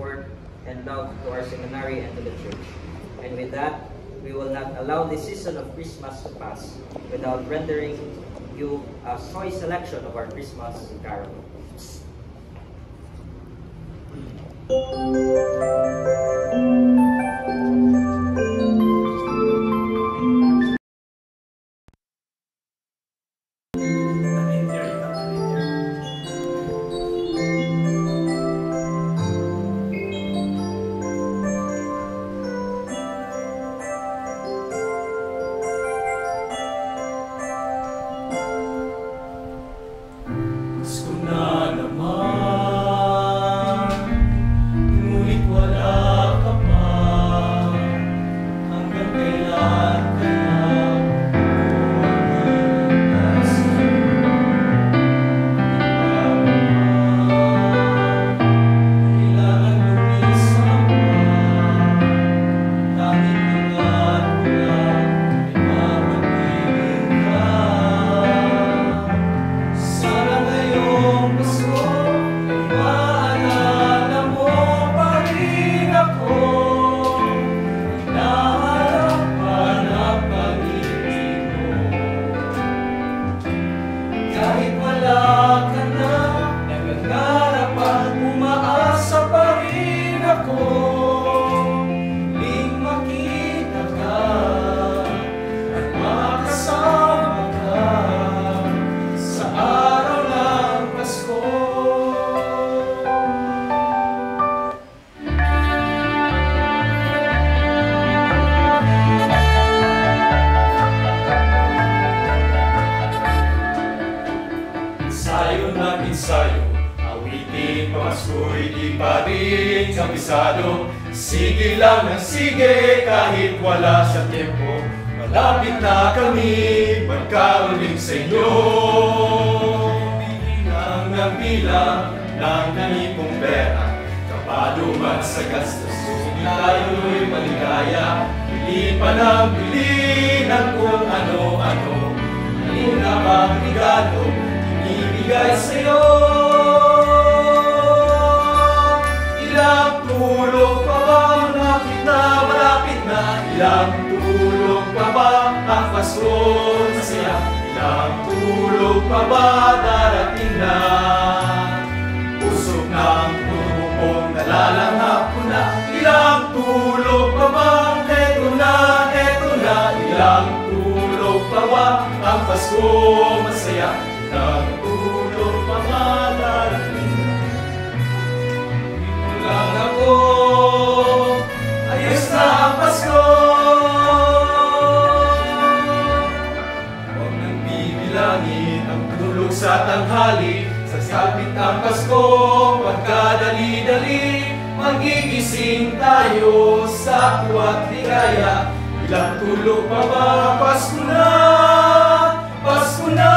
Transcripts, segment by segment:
support and love to our seminary and to the church. And with that, we will not allow this season of Christmas to pass without rendering you a choice selection of our Christmas carol. Sige lang ng sige kahit wala sa tempo. Malapit na kami magkauling sa inyo. Bilang ng bilang ng nanipong pera, kapado man sa gastos, tayo'y maligaya. Bili pa ng bili ng kung ano-ano. Ano na bang regalo ibibigay sa'yo? Ilang tulog pa ba? Malapit na. Ilang tulog pa ba ang Pasko? Masaya. Ilang tulog pa ba darating na? Usok ng pumupong nalalanghap ko na. Ilang tulog pa ba? Eto na, eto na. Ilang tulog pa ba ang Pasko? Masaya. Ilang tulog pa ba darating na? Ito lang ako. Ayos na ang Pasko. Huwag nang bibilangin ang tulog sa tanghali. Sasabit ang Pasko, pagkadali-dali. Magigising tayo sa kuwat ligaya. Ilang tulog pa ba? Pasko na! Pasko na!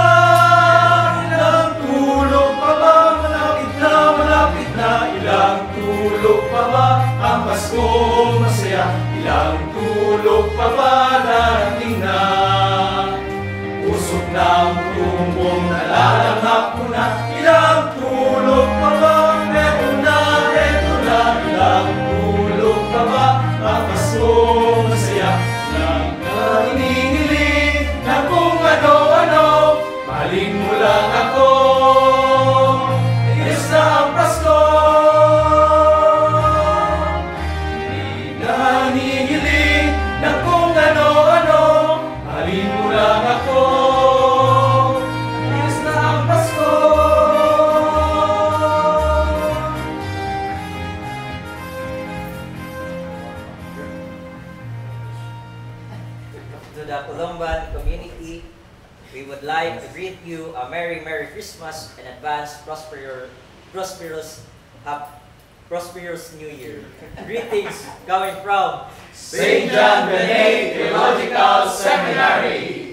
Ilang tulog pa ba? Malapit na, malapit na. Ilang tulog pa ba ang Pasko? Masaya. Ilang tulog pa ba darating na? Usok ng tumbong nalalanghap ko na. Ilang tulog pa ba? Eto na, eto na. Ilang tulog pa ba ang Pasko? Masaya. Ilang na hinihiling na kung ano-ano. Mahalin mo lang ako. Ayos na ang Pasko. Hinihiling na kung ano-ano. Mahalin mo lang ako. Ayos na ang Pasko. To the Columban community, we would like to greet you a Merry Christmas and advance prosperous New Year. Greetings coming from St. John Benet Theological Seminary.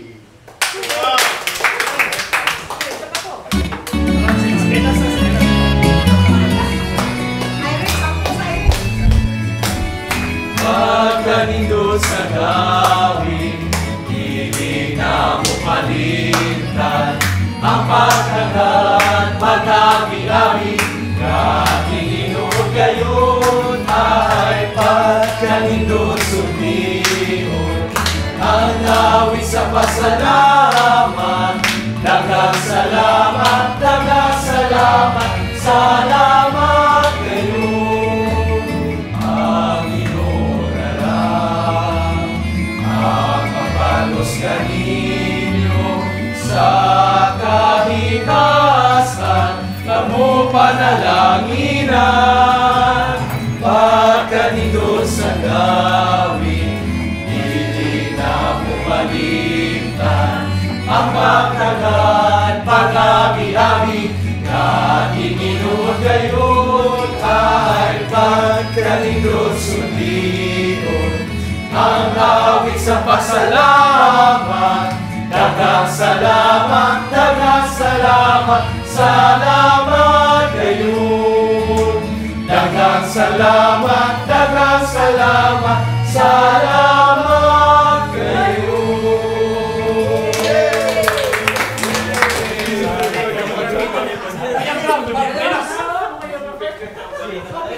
Pagkanindo sa gawin, hindi na mo palitan. Ang pagkakaan, pagkakilami, kating inuod kayo. kanindot suliyon. Ang awit sa pasalamat, daghang salamat, daghang salamat, salamat kayo. Ang inunalang, ang mapalos kaninyo sa kahitasan, kamo panalanginan, pagkanindot sa gawin, hindi na pumalimtan ang pagkagan, pag-abi-abi, na iginuod gayon ay pagkanindot suliyon. Ang awit sa pasalamat, daghang salamat, daghang salamat, salamat gayon. Daghang salamat, daghang salamat, salamat kayo.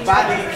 Body